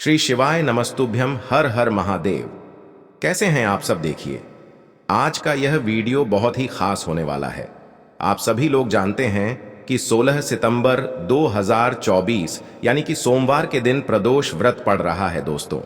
श्री शिवाय नमस्तुभ्यम हर हर महादेव। कैसे हैं आप सब? देखिए, आज का यह वीडियो बहुत ही खास होने वाला है। आप सभी लोग जानते हैं कि 16 सितंबर 2024 यानी कि सोमवार के दिन प्रदोष व्रत पड़ रहा है दोस्तों।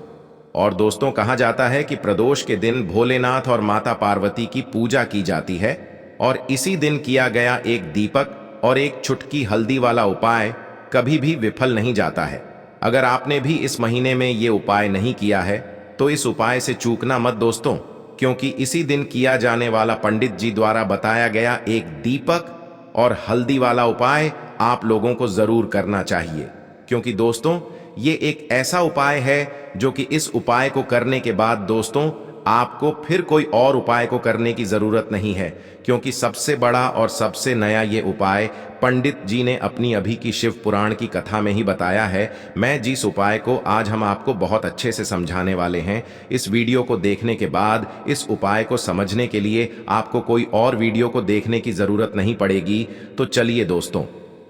और दोस्तों, कहा जाता है कि प्रदोष के दिन भोलेनाथ और माता पार्वती की पूजा की जाती है और इसी दिन किया गया एक दीपक और एक चुटकी हल्दी वाला उपाय कभी भी विफल नहीं जाता है। अगर आपने भी इस महीने में ये उपाय नहीं किया है तो इस उपाय से चूकना मत दोस्तों, क्योंकि इसी दिन किया जाने वाला पंडित जी द्वारा बताया गया एक दीपक और हल्दी वाला उपाय आप लोगों को जरूर करना चाहिए। क्योंकि दोस्तों, ये एक ऐसा उपाय है जो कि इस उपाय को करने के बाद दोस्तों आपको फिर कोई और उपाय को करने की जरूरत नहीं है, क्योंकि सबसे बड़ा और सबसे नया ये उपाय पंडित जी ने अपनी अभी की शिव पुराण की कथा में ही बताया है। मैं जिस उपाय को आज हम आपको बहुत अच्छे से समझाने वाले हैं, इस वीडियो को देखने के बाद इस उपाय को समझने के लिए आपको कोई और वीडियो को देखने की जरूरत नहीं पड़ेगी। तो चलिए दोस्तों,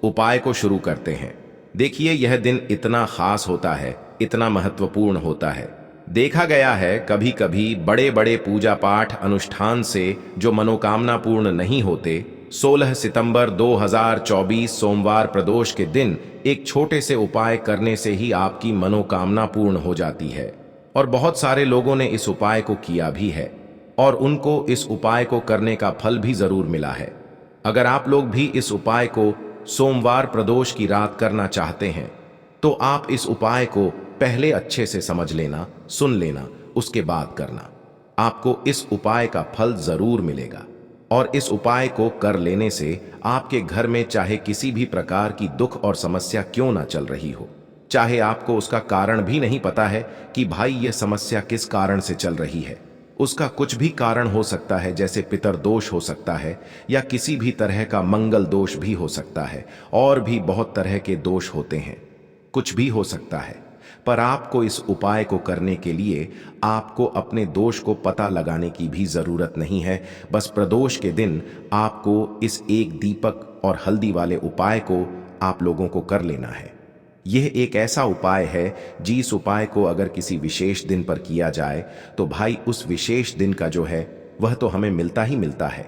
उपाय को शुरू करते हैं। देखिए, यह दिन इतना खास होता है, इतना महत्वपूर्ण होता है। देखा गया है कभी कभी बड़े बड़े पूजा पाठ अनुष्ठान से जो मनोकामना पूर्ण नहीं होते, 16 सितंबर 2024 सोमवार प्रदोष के दिन एक छोटे से उपाय करने से ही आपकी मनोकामना पूर्ण हो जाती है। और बहुत सारे लोगों ने इस उपाय को किया भी है और उनको इस उपाय को करने का फल भी जरूर मिला है। अगर आप लोग भी इस उपाय को सोमवार प्रदोष की रात करना चाहते हैं तो आप इस उपाय को पहले अच्छे से समझ लेना, सुन लेना, उसके बाद करना। आपको इस उपाय का फल जरूर मिलेगा। और इस उपाय को कर लेने से आपके घर में चाहे किसी भी प्रकार की दुख और समस्या क्यों ना चल रही हो, चाहे आपको उसका कारण भी नहीं पता है कि भाई यह समस्या किस कारण से चल रही है, उसका कुछ भी कारण हो सकता है, जैसे पितरदोष हो सकता है या किसी भी तरह का मंगल दोष भी हो सकता है, और भी बहुत तरह के दोष होते हैं, कुछ भी हो सकता है। पर आपको इस उपाय को करने के लिए आपको अपने दोष को पता लगाने की भी जरूरत नहीं है। बस प्रदोष के दिन आपको इस एक दीपक और हल्दी वाले उपाय को आप लोगों को कर लेना है। यह एक ऐसा उपाय है जिस उपाय को अगर किसी विशेष दिन पर किया जाए तो भाई उस विशेष दिन का जो है वह तो हमें मिलता ही मिलता है,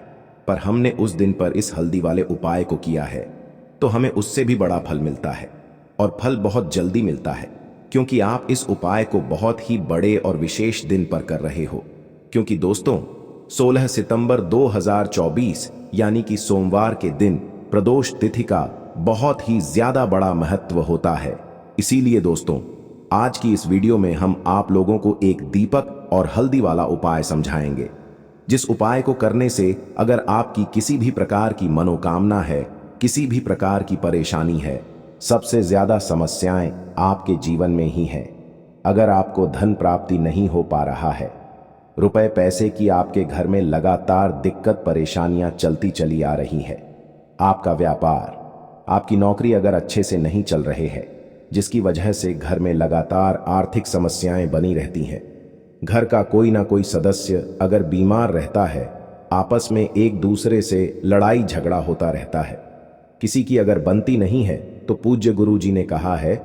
पर हमने उस दिन पर इस हल्दी वाले उपाय को किया है तो हमें उससे भी बड़ा फल मिलता है। और फल बहुत जल्दी मिलता है, क्योंकि आप इस उपाय को बहुत ही बड़े और विशेष दिन पर कर रहे हो। क्योंकि दोस्तों, 16 सितंबर 2024 यानी कि सोमवार के दिन प्रदोष तिथि का बहुत ही ज्यादा बड़ा महत्व होता है। इसीलिए दोस्तों, आज की इस वीडियो में हम आप लोगों को एक दीपक और हल्दी वाला उपाय समझाएंगे, जिस उपाय को करने से अगर आपकी किसी भी प्रकार की मनोकामना है, किसी भी प्रकार की परेशानी है, सबसे ज्यादा समस्याएं आपके जीवन में ही हैं। अगर आपको धन प्राप्ति नहीं हो पा रहा है, रुपए पैसे की आपके घर में लगातार दिक्कत परेशानियां चलती चली आ रही है, आपका व्यापार, आपकी नौकरी अगर अच्छे से नहीं चल रहे हैं, जिसकी वजह से घर में लगातार आर्थिक समस्याएं बनी रहती हैं, घर का कोई ना कोई सदस्य अगर बीमार रहता है, आपस में एक दूसरे से लड़ाई झगड़ा होता रहता है, किसी की अगर बनती नहीं है, तो पूज्य गुरु जी ने कहा है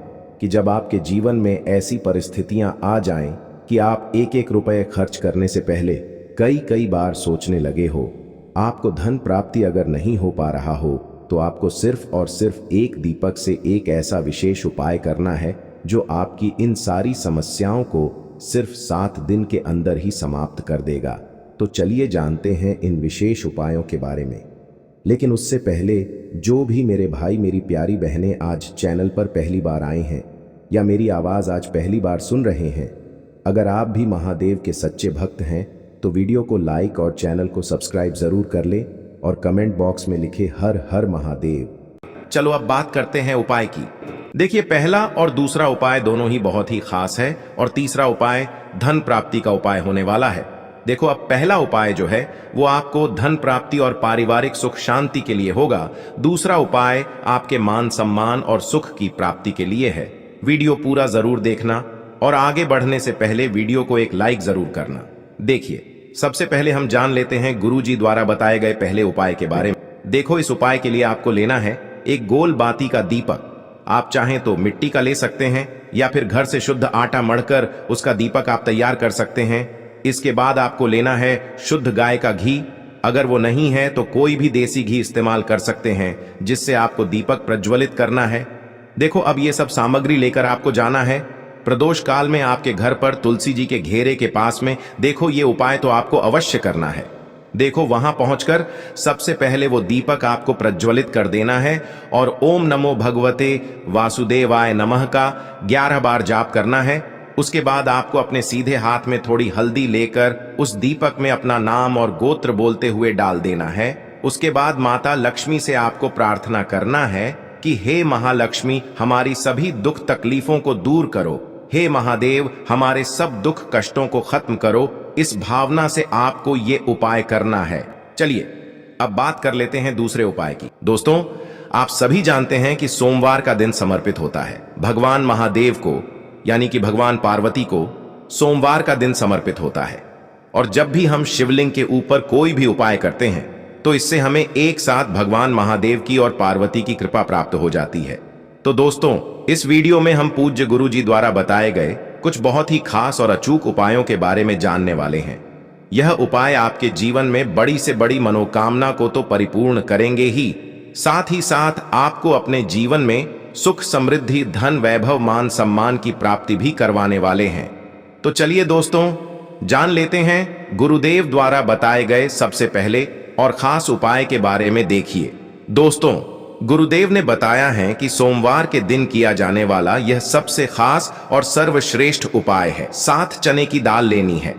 कि जब आपके जीवन में ऐसी परिस्थितियां आ जाएं कि आप एक एक रुपए खर्च करने से पहले कई कई बार सोचने लगे हो, आपको धन प्राप्ति अगर नहीं हो पा रहा हो, तो आपको सिर्फ और सिर्फ एक दीपक से एक ऐसा विशेष उपाय करना है जो आपकी इन सारी समस्याओं को सिर्फ 7 दिन के अंदर ही समाप्त कर देगा। तो चलिए जानते हैं इन विशेष उपायों के बारे में। लेकिन उससे पहले जो भी मेरे भाई मेरी प्यारी बहनें आज चैनल पर पहली बार आए हैं या मेरी आवाज़ आज पहली बार सुन रहे हैं, अगर आप भी महादेव के सच्चे भक्त हैं तो वीडियो को लाइक और चैनल को सब्सक्राइब ज़रूर कर ले और कमेंट बॉक्स में लिखे हर हर महादेव। चलो अब बात करते हैं उपाय की। देखिए, पहला और दूसरा उपाय दोनों ही बहुत ही खास है और तीसरा उपाय धन प्राप्ति का उपाय होने वाला है। देखो, अब पहला उपाय जो है वो आपको धन प्राप्ति और पारिवारिक सुख शांति के लिए होगा। दूसरा उपाय आपके मान सम्मान और सुख की प्राप्ति के लिए है। वीडियो पूरा जरूर देखना और आगे बढ़ने से पहले वीडियो को एक लाइक जरूर करना। देखिए, सबसे पहले हम जान लेते हैं गुरुजी द्वारा बताए गए पहले उपाय के बारे में। देखो, इस उपाय के लिए आपको लेना है एक गोल बाती का दीपक। आप चाहें तो मिट्टी का ले सकते हैं या फिर घर से शुद्ध आटा मढ़कर उसका दीपक आप तैयार कर सकते हैं। इसके बाद आपको लेना है शुद्ध गाय का घी। अगर वो नहीं है तो कोई भी देसी घी इस्तेमाल कर सकते हैं, जिससे आपको दीपक प्रज्वलित करना है। देखो, अब ये सब सामग्री लेकर आपको जाना है प्रदोष काल में आपके घर पर तुलसी जी के घेरे के पास में। देखो, ये उपाय तो आपको अवश्य करना है। देखो, वहां पहुंचकर सबसे पहले वो दीपक आपको प्रज्वलित कर देना है और ओम नमो भगवते वासुदेवाय नमः का 11 बार जाप करना है। उसके बाद आपको अपने सीधे हाथ में थोड़ी हल्दी लेकर उस दीपक में अपना नाम और गोत्र बोलते हुए डाल देना है। उसके बाद माता लक्ष्मी से आपको प्रार्थना करना है कि हे महालक्ष्मी, हमारी सभी दुख तकलीफों को दूर करो। हे महादेव, हमारे सब दुख कष्टों को खत्म करो। इस भावना से आपको ये उपाय करना है। चलिए, अब बात कर लेते हैं दूसरे उपाय की। दोस्तों, आप सभी जानते हैं कि सोमवार का दिन समर्पित होता है भगवान महादेव को, यानी कि भगवान पार्वती को सोमवार का दिन समर्पित होता है। और जब भी हम शिवलिंग के ऊपर कोई भी उपाय करते हैं तो इससे हमें एक साथ भगवान महादेव की और पार्वती की कृपा प्राप्त हो जाती है। तो दोस्तों, इस वीडियो में हम पूज्य गुरु जी द्वारा बताए गए कुछ बहुत ही खास और अचूक उपायों के बारे में जानने वाले हैं। यह उपाय आपके जीवन में बड़ी से बड़ी मनोकामना को तो परिपूर्ण करेंगे ही साथ आपको अपने जीवन में सुख, समृद्धि, धन, वैभव, मान सम्मान की प्राप्ति भी करवाने वाले हैं। तो चलिए दोस्तों, जान लेते हैं गुरुदेव द्वारा बताए गए सबसे पहले और खास उपाय के बारे में। देखिए दोस्तों, गुरुदेव ने बताया है कि सोमवार के दिन किया जाने वाला यह सबसे खास और सर्वश्रेष्ठ उपाय है। 7 चने की दाल लेनी है।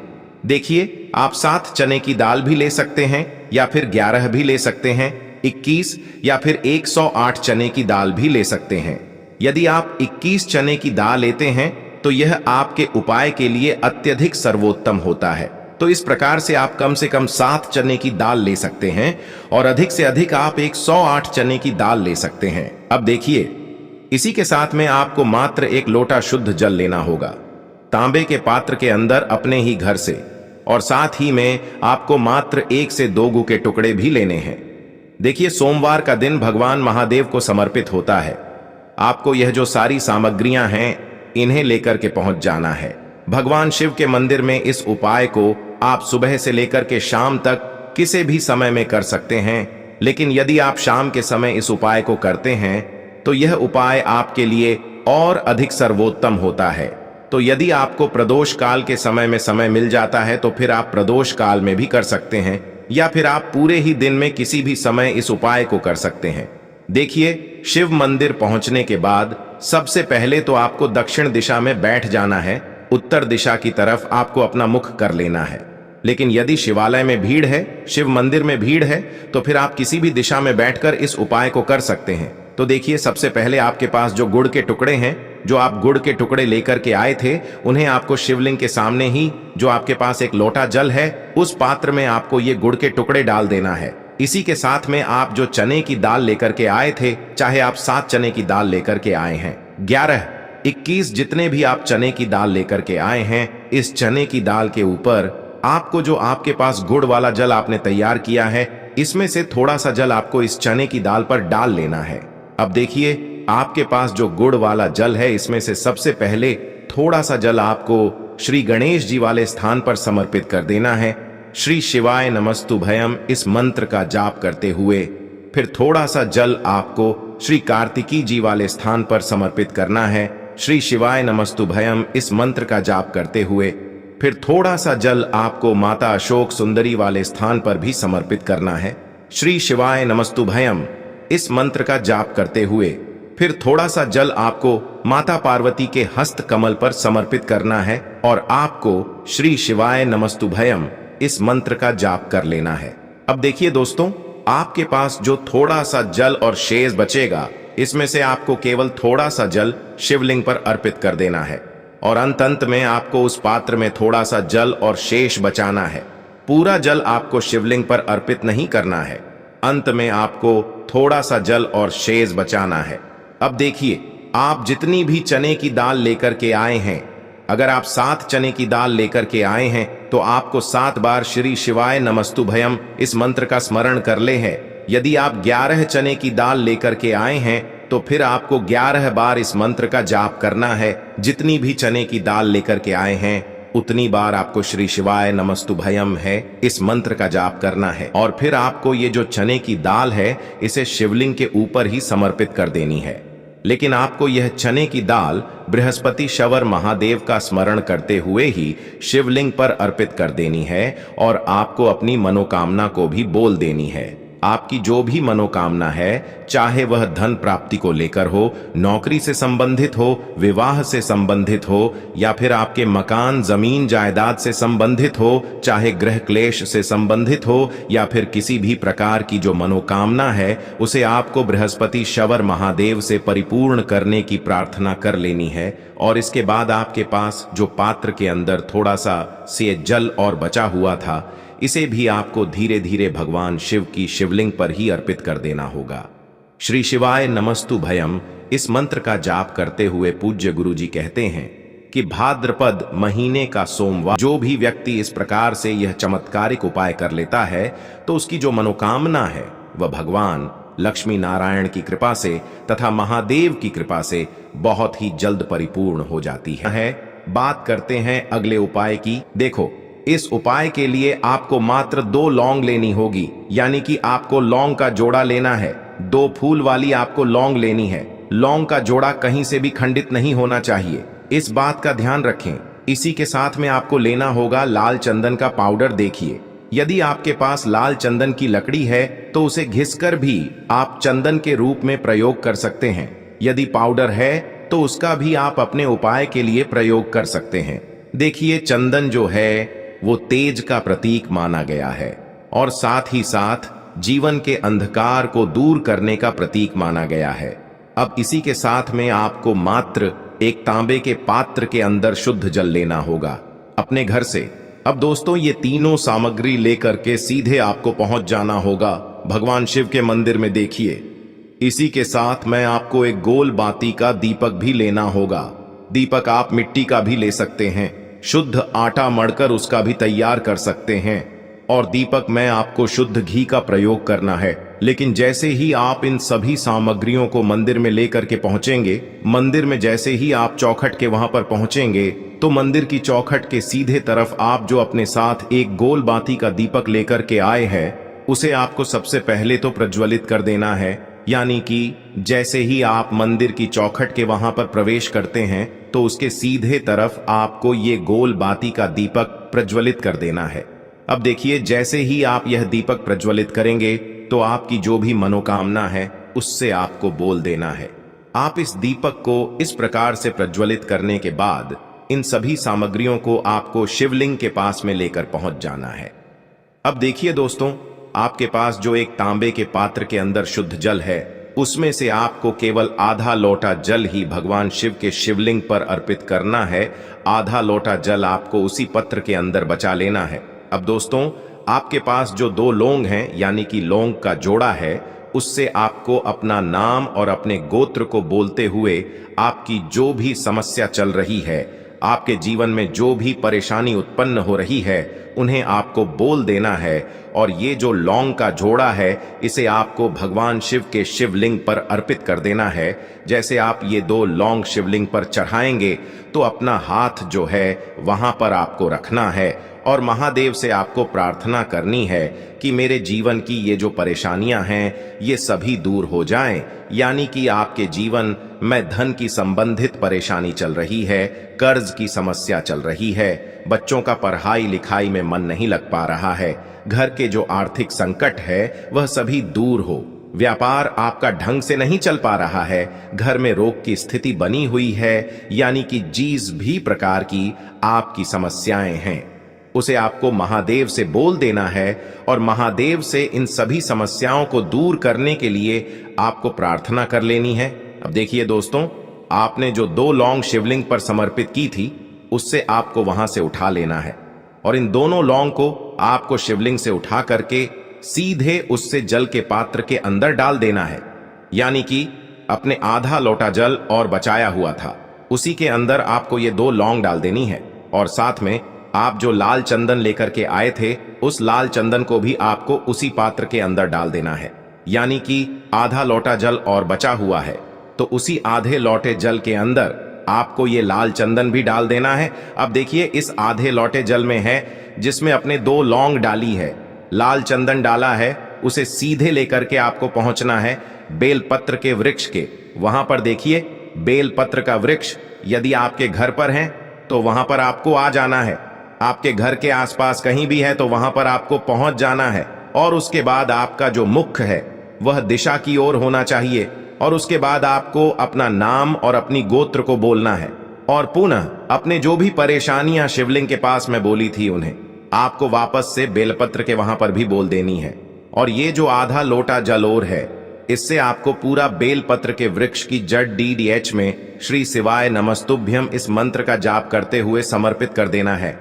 देखिए, आप 7 चने की दाल भी ले सकते हैं या फिर 11 भी ले सकते हैं, 21 या फिर 108 चने की दाल भी ले सकते हैं। यदि आप 21 चने की दाल लेते हैं तो यह आपके उपाय के लिए अत्यधिक सर्वोत्तम होता है। तो इस प्रकार से आप कम से कम 7 चने की दाल ले सकते हैं और अधिक से अधिक आप 108 चने की दाल ले सकते हैं। अब देखिए, इसी के साथ में आपको मात्र 1 लोटा शुद्ध जल लेना होगा, तांबे के पात्र के अंदर अपने ही घर से। और साथ ही में आपको मात्र 1 से 2 गू के टुकड़े भी लेने हैं। देखिए, सोमवार का दिन भगवान महादेव को समर्पित होता है। आपको यह जो सारी सामग्रियां हैं, इन्हें लेकर के पहुंच जाना है भगवान शिव के मंदिर में। इस उपाय को आप सुबह से लेकर के शाम तक किसी भी समय में कर सकते हैं, लेकिन यदि आप शाम के समय इस उपाय को करते हैं तो यह उपाय आपके लिए और अधिक सर्वोत्तम होता है। तो यदि आपको प्रदोष काल के समय में समय मिल जाता है तो फिर आप प्रदोष काल में भी कर सकते हैं, या फिर आप पूरे ही दिन में किसी भी समय इस उपाय को कर सकते हैं। देखिए, शिव मंदिर पहुंचने के बाद सबसे पहले तो आपको दक्षिण दिशा में बैठ जाना है। उत्तर दिशा की तरफ आपको अपना मुख कर लेना है। लेकिन यदि शिवालय में भीड़ है, शिव मंदिर में भीड़ है, तो फिर आप किसी भी दिशा में बैठकर इस उपाय को कर सकते हैं। तो देखिए, सबसे पहले आपके पास जो गुड़ के टुकड़े हैं, जो आप गुड़ के टुकड़े लेकर के आए थे, उन्हें आपको शिवलिंग के सामने ही जो आपके पास 1 लोटा जल है, उस पात्र में आपको ये गुड़ के टुकड़े डाल देना है। इसी के साथ में आप जो चने की दाल लेकर के आए थे, चाहे आप 7 चने की दाल लेकर के आए हैं, 11, 21 जितने भी आप चने की दाल लेकर के आए हैं, इस चने की दाल के ऊपर आपको जो आपके पास गुड़ वाला जल आपने तैयार किया है, इसमें से थोड़ा सा जल आपको इस चने की दाल पर डाल लेना है। अब देखिए, आपके पास जो गुड़ वाला जल है, इसमें से सबसे पहले थोड़ा सा जल आपको श्री गणेश जी वाले स्थान पर समर्पित कर देना है। श्री शिवाय नमस्तुभयम इस मंत्र का जाप करते हुए फिर थोड़ा सा जल आपको श्री कार्तिकी जी वाले स्थान पर समर्पित करना है। श्री शिवाय नमस्तुभयम इस मंत्र का जाप करते हुए फिर थोड़ा सा जल आपको माता अशोक सुंदरी वाले स्थान पर भी समर्पित करना है। श्री शिवाय नमस्तुभयम इस मंत्र का जाप करते हुए फिर थोड़ा सा जल आपको माता पार्वती के हस्त कमल पर समर्पित करना है और आपको श्री शिवाय नमस्तुभयम इस मंत्र का जाप कर लेना है। अब देखिए दोस्तों, आपके पास जो थोड़ा सा जल और शेष बचेगा, इसमें से आपको केवल थोड़ा सा जल शिवलिंग पर अर्पित कर देना है और अंत में आपको उस पात्र में थोड़ा सा जल और शेष बचाना है। पूरा जल आपको शिवलिंग पर अर्पित नहीं करना है, अंत में आपको थोड़ा सा जल और शेष बचाना है। अब देखिए, आप जितनी भी चने की दाल लेकर के आए हैं, अगर आप 7 चने की दाल लेकर के आए हैं तो आपको 7 बार श्री शिवाय नमस्तुभयम इस मंत्र का स्मरण कर ले है। यदि आप 11 चने की दाल लेकर के आए हैं तो फिर आपको 11 बार इस मंत्र का जाप करना है। जितनी भी चने की दाल लेकर के आए हैं उतनी बार आपको श्री शिवाय नमस्तुभयम है इस मंत्र का जाप करना है। और फिर आपको ये जो चने की दाल है इसे शिवलिंग के ऊपर ही समर्पित कर देनी है। लेकिन आपको यह चने की दाल बृहस्पति शवर महादेव का स्मरण करते हुए ही शिवलिंग पर अर्पित कर देनी है और आपको अपनी मनोकामना को भी बोल देनी है। आपकी जो भी मनोकामना है, चाहे वह धन प्राप्ति को लेकर हो, नौकरी से संबंधित हो, विवाह से संबंधित हो, या फिर आपके मकान जमीन जायदाद से संबंधित हो, चाहे गृह क्लेश से संबंधित हो, या फिर किसी भी प्रकार की जो मनोकामना है उसे आपको बृहस्पति शवर महादेव से परिपूर्ण करने की प्रार्थना कर लेनी है। और इसके बाद आपके पास जो पात्र के अंदर थोड़ा सा से जल और बचा हुआ था, इसे भी आपको धीरे धीरे भगवान शिव की शिवलिंग पर ही अर्पित कर देना होगा। श्री शिवाय नमस्तुभयम इस मंत्र का जाप करते हुए पूज्य गुरु जी कहते हैं कि भाद्रपद महीने का सोमवार जो भी व्यक्ति इस प्रकार से यह चमत्कारिक उपाय कर लेता है तो उसकी जो मनोकामना है वह भगवान लक्ष्मी नारायण की कृपा से तथा महादेव की कृपा से बहुत ही जल्द परिपूर्ण हो जाती है। बात करते हैं अगले उपाय की। देखो, इस उपाय के लिए आपको मात्र 2 लौंग लेनी होगी, यानी कि आपको लौंग का जोड़ा लेना है। 2 फूल वाली आपको लौंग लेनी है। लौंग का जोड़ा कहीं से भी खंडित नहीं होना चाहिए, इस बात का ध्यान रखें। इसी के साथ में आपको लेना होगा लाल चंदन का पाउडर। देखिए, यदि आपके पास लाल चंदन की लकड़ी है तो उसे घिसकर भी आप चंदन के रूप में प्रयोग कर सकते हैं। यदि पाउडर है तो उसका भी आप अपने उपाय के लिए प्रयोग कर सकते हैं। देखिए, चंदन जो है वो तेज का प्रतीक माना गया है और साथ ही साथ जीवन के अंधकार को दूर करने का प्रतीक माना गया है। अब इसी के साथ में आपको मात्र एक तांबे के पात्र के अंदर शुद्ध जल लेना होगा अपने घर से। अब दोस्तों, ये तीनों सामग्री लेकर के सीधे आपको पहुंच जाना होगा भगवान शिव के मंदिर में। देखिए, इसी के साथ में आपको एक गोल बाती का दीपक भी लेना होगा। दीपक आप मिट्टी का भी ले सकते हैं, शुद्ध आटा मढ़कर उसका भी तैयार कर सकते हैं। और दीपक में आपको शुद्ध घी का प्रयोग करना है। लेकिन जैसे ही आप इन सभी सामग्रियों को मंदिर में लेकर के पहुंचेंगे, मंदिर में जैसे ही आप चौखट के वहां पर पहुंचेंगे तो मंदिर की चौखट के सीधे तरफ आप जो अपने साथ एक गोल बाती का दीपक लेकर के आए हैं उसे आपको सबसे पहले तो प्रज्वलित कर देना है। यानी कि जैसे ही आप मंदिर की चौखट के वहां पर प्रवेश करते हैं तो उसके सीधे तरफ आपको ये गोल बाती का दीपक प्रज्वलित कर देना है। अब देखिए, जैसे ही आप यह दीपक प्रज्वलित करेंगे तो आपकी जो भी मनोकामना है उससे आपको बोल देना है। आप इस दीपक को इस प्रकार से प्रज्वलित करने के बाद इन सभी सामग्रियों को आपको शिवलिंग के पास में लेकर पहुंच जाना है। अब देखिए दोस्तों, आपके पास जो एक तांबे के पात्र के अंदर शुद्ध जल है उसमें से आपको केवल आधा लोटा जल ही भगवान शिव के शिवलिंग पर अर्पित करना है। आधा लोटा जल आपको उसी पत्र के अंदर बचा लेना है। अब दोस्तों, आपके पास जो 2 लौंग हैं यानी कि लौंग का जोड़ा है, उससे आपको अपना नाम और अपने गोत्र को बोलते हुए आपकी जो भी समस्या चल रही है, आपके जीवन में जो भी परेशानी उत्पन्न हो रही है, उन्हें आपको बोल देना है। और ये जो लौंग का जोड़ा है इसे आपको भगवान शिव के शिवलिंग पर अर्पित कर देना है। जैसे आप ये 2 लौंग शिवलिंग पर चढ़ाएंगे तो अपना हाथ जो है वहां पर आपको रखना है और महादेव से आपको प्रार्थना करनी है कि मेरे जीवन की ये जो परेशानियां हैं ये सभी दूर हो जाएं। यानी कि आपके जीवन में धन की संबंधित परेशानी चल रही है, कर्ज की समस्या चल रही है, बच्चों का पढ़ाई लिखाई में मन नहीं लग पा रहा है, घर के जो आर्थिक संकट है वह सभी दूर हो, व्यापार आपका ढंग से नहीं चल पा रहा है, घर में रोग की स्थिति बनी हुई है, यानी कि जिस भी प्रकार की आपकी समस्याएं हैं उसे आपको महादेव से बोल देना है और महादेव से इन सभी समस्याओं को दूर करने के लिए आपको प्रार्थना कर लेनी है। अब देखिए दोस्तों, आपने जो 2 लौंग शिवलिंग पर समर्पित की थी उससे आपको वहां से उठा लेना है और इन दोनों लौंग को आपको शिवलिंग से उठा करके सीधे उससे जल के पात्र के अंदर डाल देना है। यानी कि अपने आधा लोटा जल और बचाया हुआ था उसी के अंदर आपको ये 2 लौंग डाल देनी है और साथ में आप जो लाल चंदन लेकर के आए थे उस लाल चंदन को भी आपको उसी पात्र के अंदर डाल देना है। यानी कि आधा लोटा जल और बचा हुआ है तो उसी आधे लौटे जल के अंदर आपको ये लाल चंदन भी डाल देना है। अब देखिए इस आधे लौटे जल में है जिसमें अपने 2 लौंग डाली है, लाल चंदन डाला है, उसे सीधे लेकर के आपको पहुंचना है बेलपत्र के वृक्ष के। वहां पर देखिए बेलपत्र का वृक्ष यदि आपके घर पर है तो वहां पर आपको आ जाना है, आपके घर के आसपास कहीं भी है तो वहां पर आपको पहुंच जाना है। और उसके बाद आपका जो मुख है वह दिशा की ओर होना चाहिए और उसके बाद आपको अपना नाम और अपनी गोत्र को बोलना है और पुनः अपने जो भी परेशानियां शिवलिंग के पास में बोली थी उन्हें आपको वापस से बेलपत्र के वहां पर भी बोल देनी है। और ये जो आधा लोटा जल और है इससे आपको पूरा बेलपत्र के वृक्ष की जड़ DDH में श्री शिवाय नमस्तुभ्यम इस मंत्र का जाप करते हुए समर्पित कर देना है।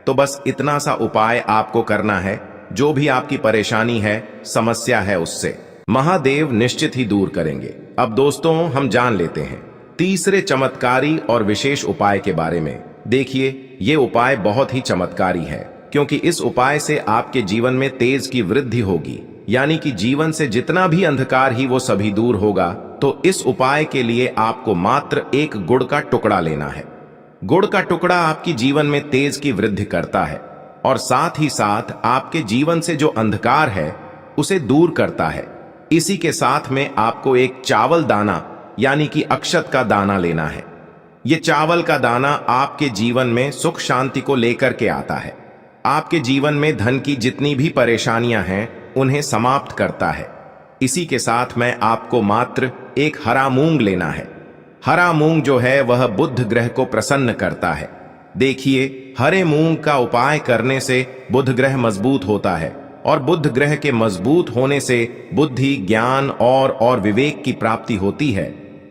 तो बस इतना सा उपाय आपको करना है, जो भी आपकी परेशानी है, समस्या है, उससे महादेव निश्चित ही दूर करेंगे। अब दोस्तों हम जान लेते हैं तीसरे चमत्कारी और विशेष उपाय के बारे में। देखिए ये उपाय बहुत ही चमत्कारी है क्योंकि इस उपाय से आपके जीवन में तेज की वृद्धि होगी, यानी कि जीवन से जितना भी अंधकार ही वो सभी दूर होगा। तो इस उपाय के लिए आपको मात्र 1 गुड़ का टुकड़ा लेना है। गुड़ का टुकड़ा आपकी जीवन में तेज की वृद्धि करता है और साथ ही साथ आपके जीवन से जो अंधकार है उसे दूर करता है। इसी के साथ में आपको 1 चावल दाना यानी कि अक्षत का दाना लेना है। ये चावल का दाना आपके जीवन में सुख शांति को लेकर के आता है, आपके जीवन में धन की जितनी भी परेशानियां हैं उन्हें समाप्त करता है। इसी के साथ में आपको मात्र 1 हरा मूंग लेना है। हरा मूंग जो है वह बुध ग्रह को प्रसन्न करता है। देखिए हरे मूंग का उपाय करने से बुध ग्रह मजबूत होता है और बुध ग्रह के मजबूत होने से बुद्धि, ज्ञान और विवेक की प्राप्ति होती है।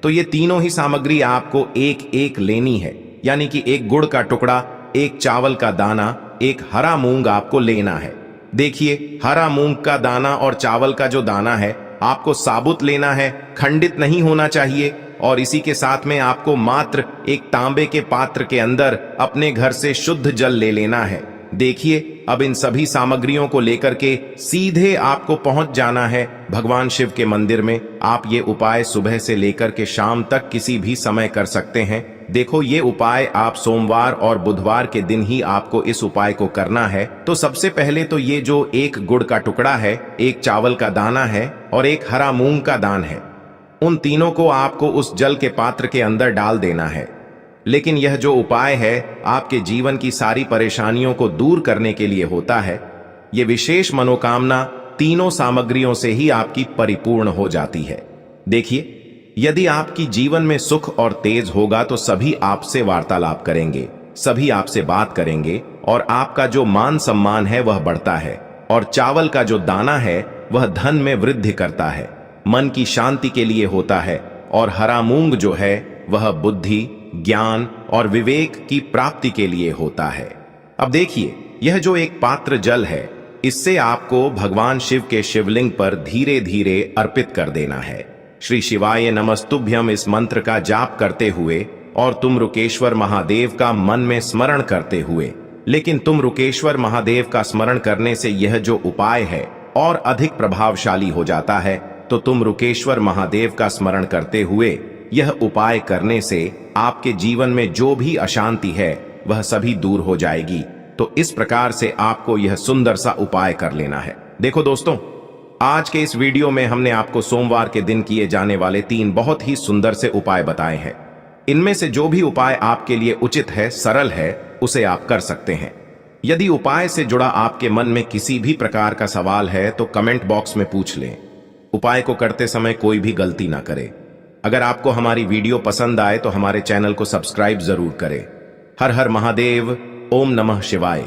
तो ये तीनों ही सामग्री आपको 1-1 लेनी है, यानी कि 1 गुड़ का टुकड़ा, 1 चावल का दाना, 1 हरा मूंग आपको लेना है। देखिए हरा मूंग का दाना और चावल का जो दाना है आपको साबुत लेना है, खंडित नहीं होना चाहिए। और इसी के साथ में आपको मात्र 1 तांबे के पात्र के अंदर अपने घर से शुद्ध जल ले लेना है। देखिए अब इन सभी सामग्रियों को लेकर के सीधे आपको पहुंच जाना है भगवान शिव के मंदिर में। आप ये उपाय सुबह से लेकर के शाम तक किसी भी समय कर सकते हैं। देखो ये उपाय आप सोमवार और बुधवार के दिन ही आपको इस उपाय को करना है। तो सबसे पहले तो ये जो 1 गुड़ का टुकड़ा है, 1 चावल का दाना है और 1 हरा मूंग का दान है, उन तीनों को आपको उस जल के पात्र के अंदर डाल देना है। लेकिन यह जो उपाय है आपके जीवन की सारी परेशानियों को दूर करने के लिए होता है। यह विशेष मनोकामना तीनों सामग्रियों से ही आपकी परिपूर्ण हो जाती है। देखिए यदि आपकी जीवन में सुख और तेज होगा तो सभी आपसे वार्तालाप करेंगे, सभी आपसे बात करेंगे और आपका जो मान सम्मान है वह बढ़ता है। और चावल का जो दाना है वह धन में वृद्धि करता है, मन की शांति के लिए होता है। और हरा मूंग जो है वह बुद्धि, ज्ञान और विवेक की प्राप्ति के लिए होता है। अब देखिए यह जो 1 पात्र जल है इससे आपको भगवान शिव के शिवलिंग पर धीरे धीरे अर्पित कर देना है। श्री शिवाय नमस्तुभ्यम इस मंत्र का जाप करते हुए और तुम रुकेश्वर महादेव का मन में स्मरण करते हुए। लेकिन तुम रुकेश्वर महादेव का स्मरण करने से यह जो उपाय है और अधिक प्रभावशाली हो जाता है। तो तुम रुकेश्वर महादेव का स्मरण करते हुए यह उपाय करने से आपके जीवन में जो भी अशांति है वह सभी दूर हो जाएगी। तो इस प्रकार से आपको यह सुंदर सा उपाय कर लेना है। देखो दोस्तों, आज के इस वीडियो में हमने आपको सोमवार के दिन किए जाने वाले 3 बहुत ही सुंदर से उपाय बताए हैं। इनमें से जो भी उपाय आपके लिए उचित है, सरल है, उसे आप कर सकते हैं। यदि उपाय से जुड़ा आपके मन में किसी भी प्रकार का सवाल है तो कमेंट बॉक्स में पूछ लें। उपाय को करते समय कोई भी गलती ना करें। अगर आपको हमारी वीडियो पसंद आए तो हमारे चैनल को सब्सक्राइब जरूर करें। हर हर महादेव, ओम नमः शिवाय।